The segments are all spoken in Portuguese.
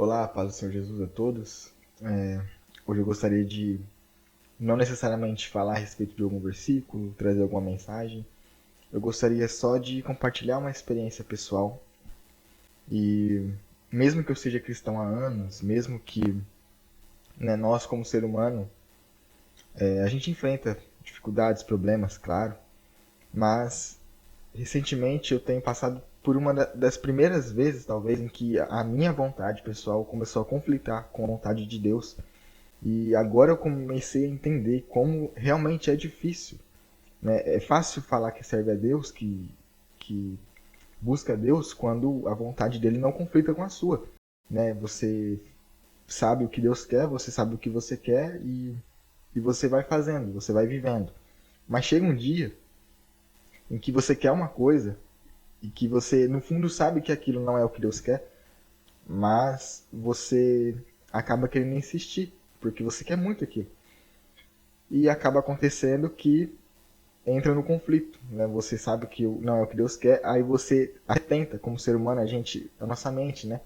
Olá, paz do Senhor Jesus a todos. Hoje eu gostaria de não necessariamente falar a respeito de algum versículo, trazer alguma mensagem. Eu gostaria só de compartilhar uma experiência pessoal. E mesmo que eu seja cristão há anos, mesmo que nós como ser humano, a gente enfrenta dificuldades, problemas, claro. Mas recentemente eu tenho passado por uma das primeiras vezes, talvez, em que a minha vontade pessoal começou a conflitar com a vontade de Deus. E agora eu comecei a entender como realmente é difícil. Né? É fácil falar que serve a Deus, que busca a Deus, quando a vontade dele não conflita com a sua. Né? Você sabe o que Deus quer, você sabe o que você quer e você vai fazendo, você vai vivendo. Mas chega um dia em que você quer uma coisa e que você, no fundo, sabe que aquilo não é o que Deus quer, mas você acaba querendo insistir, porque você quer muito aquilo. E acaba acontecendo que entra no conflito, né? Você sabe que não é o que Deus quer, aí você tenta, como ser humano, a nossa mente, né?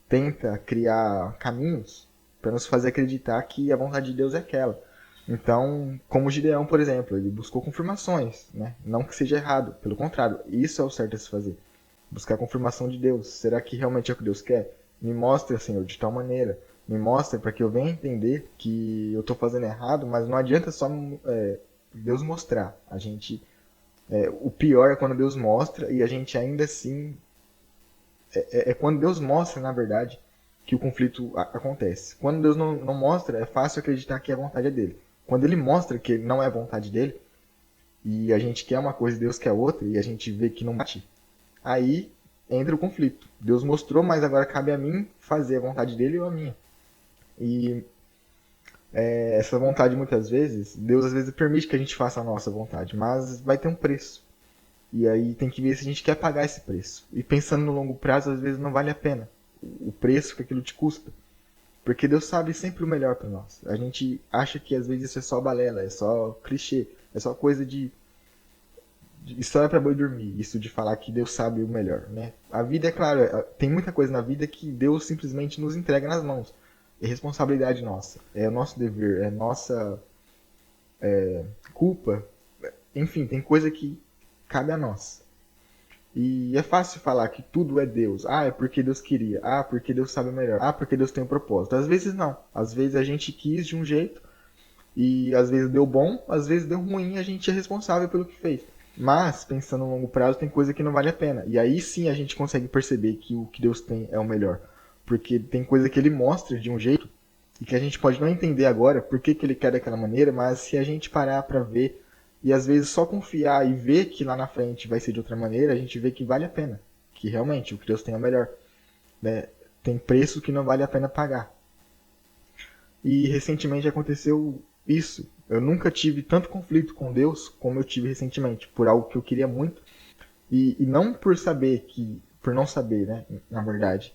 Tenta criar caminhos para nos fazer acreditar que a vontade de Deus é aquela. Então, como Gideão, por exemplo, ele buscou confirmações, né? Não que seja errado, pelo contrário, isso é o certo a se fazer. Buscar a confirmação de Deus. Será que realmente é o que Deus quer? Me mostra, Senhor, de tal maneira. Me mostra para que eu venha entender que eu estou fazendo errado, mas não adianta só Deus mostrar. O pior é quando Deus mostra e a gente ainda assim é quando Deus mostra, na verdade, que o conflito acontece. Quando Deus não mostra, é fácil acreditar que a vontade é dele. Quando ele mostra que não é a vontade dele, e a gente quer uma coisa e Deus quer outra, e a gente vê que não bate, aí entra o conflito. Deus mostrou, mas agora cabe a mim fazer a vontade dele ou a minha. E essa vontade, muitas vezes, Deus às vezes permite que a gente faça a nossa vontade, mas vai ter um preço. E aí tem que ver se a gente quer pagar esse preço. E pensando no longo prazo, às vezes não vale a pena o preço que aquilo te custa. Porque Deus sabe sempre o melhor para nós. A gente acha que às vezes isso é só balela, é só clichê, é só coisa de história para boi dormir. Isso de falar que Deus sabe o melhor, né? A vida, é claro, tem muita coisa na vida que Deus simplesmente nos entrega nas mãos. É responsabilidade nossa, é o nosso dever, é nossa culpa. Enfim, tem coisa que cabe a nós. E é fácil falar que tudo é Deus. Ah, é porque Deus queria. Ah, porque Deus sabe melhor. Ah, porque Deus tem um propósito. Às vezes não. Às vezes a gente quis de um jeito e às vezes deu bom, às vezes deu ruim e a gente é responsável pelo que fez. Mas, pensando no longo prazo, tem coisa que não vale a pena. E aí sim a gente consegue perceber que o que Deus tem é o melhor. Porque tem coisa que ele mostra de um jeito e que a gente pode não entender agora por que ele quer daquela maneira, mas se a gente parar para ver e às vezes só confiar e ver que lá na frente vai ser de outra maneira, a gente vê que vale a pena. Que realmente o que Deus tem é o melhor. Né? Tem preço que não vale a pena pagar. E recentemente aconteceu isso. Eu nunca tive tanto conflito com Deus como eu tive recentemente, por algo que eu queria muito. E não por saber que. Por não saber, né? Na verdade.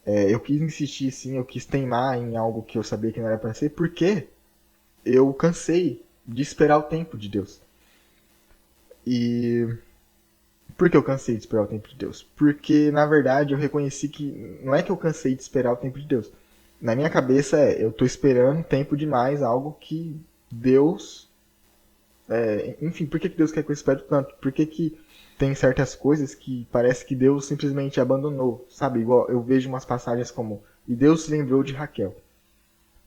Eu quis insistir sim, eu quis teimar em algo que eu sabia que não era para ser, porque eu cansei de esperar o tempo de Deus. E por que eu cansei de esperar o tempo de Deus? Porque, na verdade, eu reconheci que não é que eu cansei de esperar o tempo de Deus. Na minha cabeça eu tô esperando tempo demais, algo que Deus... enfim, por que Deus quer que eu espere tanto? Por que tem certas coisas que parece que Deus simplesmente abandonou? Sabe, igual eu vejo umas passagens como e Deus se lembrou de Raquel.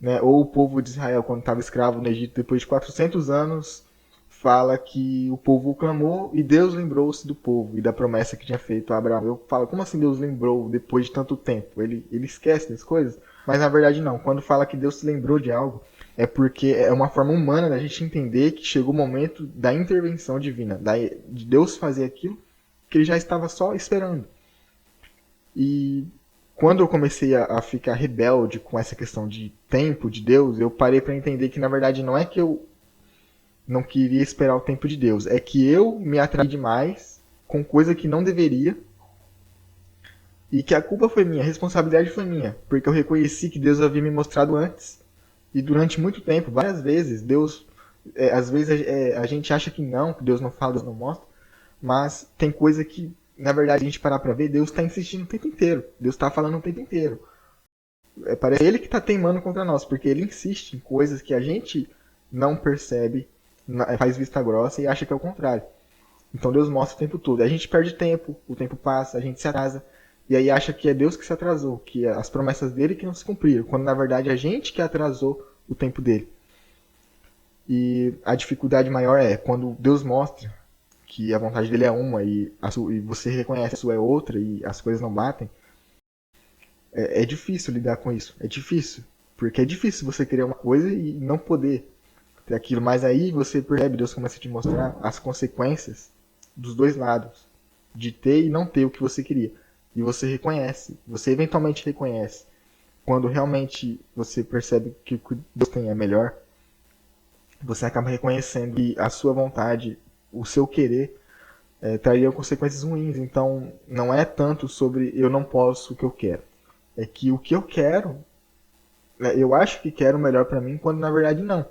Né? Ou o povo de Israel, quando estava escravo no Egito, depois de 400 anos, fala que o povo clamou e Deus lembrou-se do povo e da promessa que tinha feito a Abraão. Eu falo, como assim Deus lembrou depois de tanto tempo? Ele esquece das coisas? Mas na verdade não. Quando fala que Deus se lembrou de algo, é porque é uma forma humana da gente entender que chegou o momento da intervenção divina, de Deus fazer aquilo que ele já estava só esperando. E quando eu comecei a ficar rebelde com essa questão de tempo de Deus, eu parei para entender que na verdade não é que eu não queria esperar o tempo de Deus, é que eu me atraí demais com coisa que não deveria e que a culpa foi minha, a responsabilidade foi minha, porque eu reconheci que Deus havia me mostrado antes e durante muito tempo, várias vezes, Deus, às vezes a gente acha que Deus não fala, Deus não mostra, mas tem coisa que, na verdade, a gente parar pra ver, Deus está insistindo o tempo inteiro. Deus está falando o tempo inteiro. Parece ele que está teimando contra nós, porque ele insiste em coisas que a gente não percebe, faz vista grossa e acha que é o contrário. Então Deus mostra o tempo todo. A gente perde tempo, o tempo passa, a gente se atrasa. E aí acha que é Deus que se atrasou, que é as promessas dele que não se cumpriram, quando na verdade a gente que atrasou o tempo dele. E a dificuldade maior é quando Deus mostra que a vontade dele é uma e você reconhece que a sua é outra e as coisas não batem. É difícil lidar com isso. É difícil. Porque é difícil você querer uma coisa e não poder ter aquilo. Mas aí você percebe, Deus começa a te mostrar as consequências dos dois lados. De ter e não ter o que você queria. E você reconhece. Você eventualmente reconhece. Quando realmente você percebe que o que Deus tem é melhor, você acaba reconhecendo que a sua vontade, o seu querer, traria consequências ruins. Então, não é tanto sobre eu não posso o que eu quero. É que o que eu quero, eu acho que quero o melhor pra mim, quando na verdade não.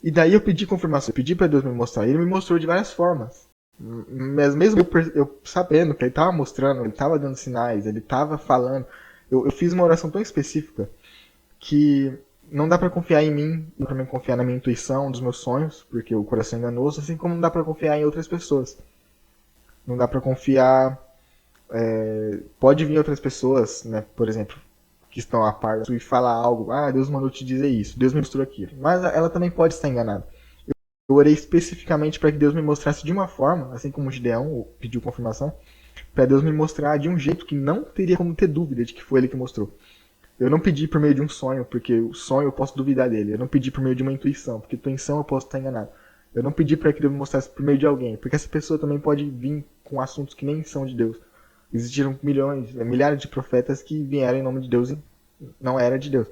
E daí eu pedi confirmação, eu pedi pra Deus me mostrar. E ele me mostrou de várias formas. Mas mesmo eu sabendo que ele tava mostrando, ele tava dando sinais, ele tava falando, eu fiz uma oração tão específica que não dá pra confiar em mim, não dá pra me confiar na minha intuição, nos meus sonhos, porque o coração é enganoso, assim como não dá pra confiar em outras pessoas. Não dá pra confiar. Pode vir outras pessoas, né, por exemplo, que estão a par e falar algo, Deus mandou te dizer isso, Deus me mostrou aquilo. Mas ela também pode estar enganada. Eu orei especificamente para que Deus me mostrasse de uma forma, assim como o Gideão pediu confirmação, para Deus me mostrar de um jeito que não teria como ter dúvida de que foi ele que mostrou. Eu não pedi por meio de um sonho, porque o sonho eu posso duvidar dele. Eu não pedi por meio de uma intuição, porque intuição eu posso estar enganado. Eu não pedi para que Deus me mostrasse por meio de alguém, porque essa pessoa também pode vir com assuntos que nem são de Deus. Existiram milhares de profetas que vieram em nome de Deus e não era de Deus.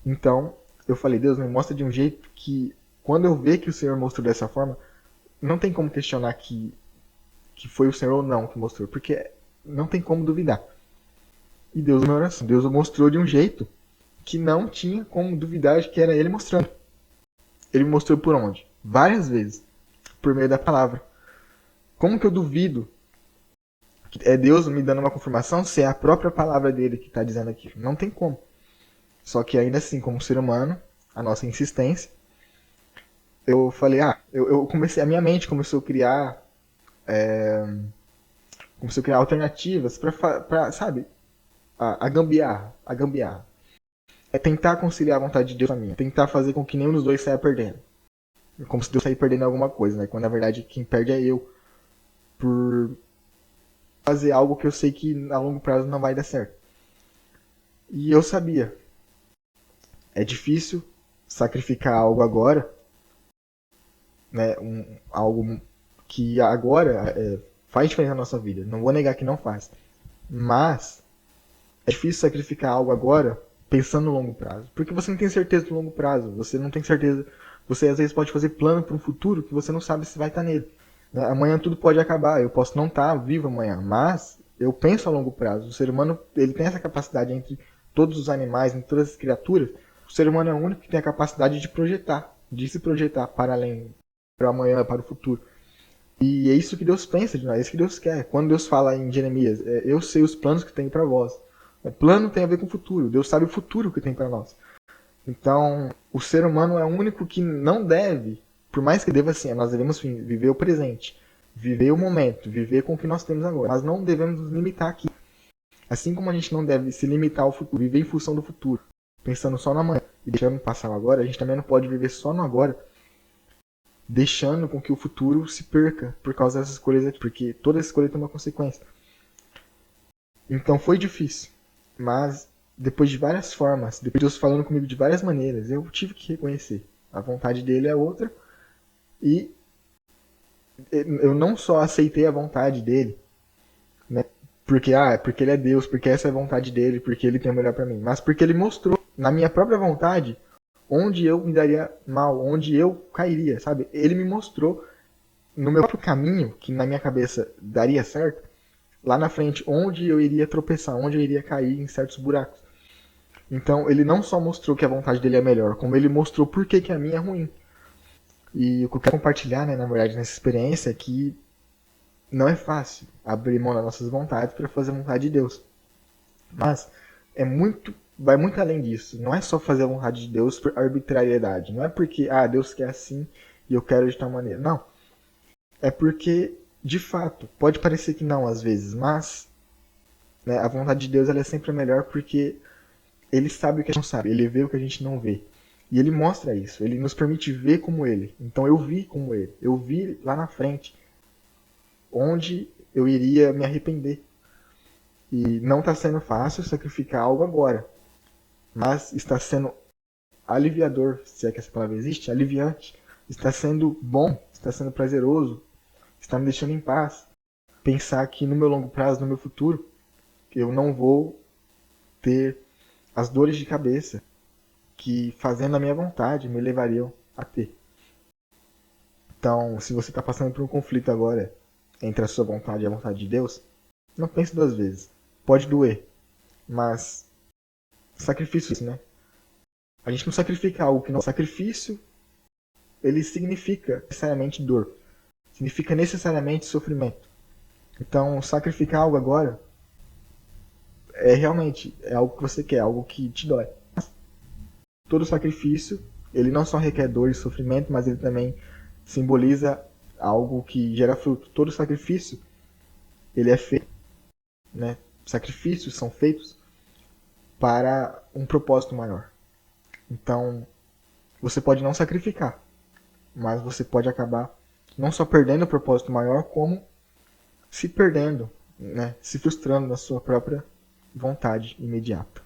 Então, eu falei, Deus, me mostra de um jeito que, quando eu ver que o Senhor mostrou dessa forma, não tem como questionar que foi o Senhor ou não que mostrou, porque não tem como duvidar. E Deus, minha oração, Deus mostrou de um jeito que não tinha como duvidar de que era Ele mostrando. Ele me mostrou por onde? Várias vezes. Por meio da palavra. Como que eu duvido que é Deus me dando uma confirmação se é a própria palavra dele que está dizendo aquilo? Não tem como. Só que ainda assim, como ser humano, a nossa insistência, eu falei, eu comecei, a minha mente começou a criar alternativas para, sabe, a gambiarra. É tentar conciliar a vontade de Deus com a minha. Tentar fazer com que nenhum dos dois saia perdendo. Como se Deus saísse perdendo alguma coisa, né? Quando na verdade quem perde é eu. Por fazer algo que eu sei que a longo prazo não vai dar certo. E eu sabia. É difícil sacrificar algo agora, né? Algo que agora faz diferença na nossa vida. Não vou negar que não faz. Mas é difícil sacrificar algo agora pensando no longo prazo. Porque você não tem certeza do longo prazo. Você não tem certeza. Você às vezes pode fazer plano para um futuro que você não sabe se vai estar nele. Amanhã tudo pode acabar. Eu posso não estar vivo amanhã. Mas eu penso a longo prazo. O ser humano ele tem essa capacidade entre todos os animais, entre todas as criaturas. O ser humano é o único que tem a capacidade de projetar. De se projetar para além. Para amanhã, para o futuro. E é isso que Deus pensa de nós. É isso que Deus quer. Quando Deus fala em Jeremias, eu sei os planos que tenho para vós. Plano tem a ver com o futuro. Deus sabe o futuro que tem para nós. Então, o ser humano é o único que não deve, por mais que deva assim, nós devemos viver o presente, viver o momento, viver com o que nós temos agora. Mas não devemos nos limitar aqui. Assim como a gente não deve se limitar ao futuro, viver em função do futuro, pensando só no amanhã e deixando passar o agora, a gente também não pode viver só no agora, deixando com que o futuro se perca por causa dessas escolhas aqui, porque toda escolha tem uma consequência. Então foi difícil. Mas, depois de várias formas, depois de Deus falando comigo de várias maneiras, eu tive que reconhecer. A vontade dele é outra. E eu não só aceitei a vontade dele, né? Porque ele é Deus, porque essa é a vontade dele, porque ele tem o melhor para mim. Mas porque ele mostrou, na minha própria vontade, onde eu me daria mal, onde eu cairia, sabe? Ele me mostrou, no meu próprio caminho, que na minha cabeça daria certo, lá na frente, onde eu iria tropeçar, onde eu iria cair em certos buracos. Então, ele não só mostrou que a vontade dele é melhor, como ele mostrou por que a minha é ruim. E o que eu quero compartilhar, né, na verdade, nessa experiência é que não é fácil abrir mão das nossas vontades para fazer a vontade de Deus. Mas é muito vai muito além disso. Não é só fazer a vontade de Deus por arbitrariedade. Não é porque, Deus quer assim e eu quero de tal maneira. Não. É porque, de fato, pode parecer que não às vezes, mas né, a vontade de Deus ela é sempre a melhor porque ele sabe o que a gente não sabe, ele vê o que a gente não vê. E ele mostra isso, ele nos permite ver como ele. Então eu vi como ele, eu vi lá na frente, onde eu iria me arrepender. E não está sendo fácil sacrificar algo agora, mas está sendo aliviador, se é que essa palavra existe, aliviante. Está sendo bom, está sendo prazeroso, está me deixando em paz. Pensar que no meu longo prazo, no meu futuro, eu não vou ter as dores de cabeça que, fazendo a minha vontade, me levariam a ter. Então, se você está passando por um conflito agora entre a sua vontade e a vontade de Deus, não pense duas vezes. Pode doer, mas sacrifício, né? A gente não sacrifica algo que não é sacrifício, ele significa necessariamente dor, significa necessariamente sofrimento. Então, sacrificar algo agora realmente algo que você quer, algo que te dói. Todo sacrifício, ele não só requer dor e sofrimento, mas ele também simboliza algo que gera fruto. Todo sacrifício, ele é feito, né? Sacrifícios são feitos para um propósito maior. Então, você pode não sacrificar, mas você pode acabar não só perdendo o propósito maior, como se perdendo, né? Se frustrando na sua própria vontade imediata.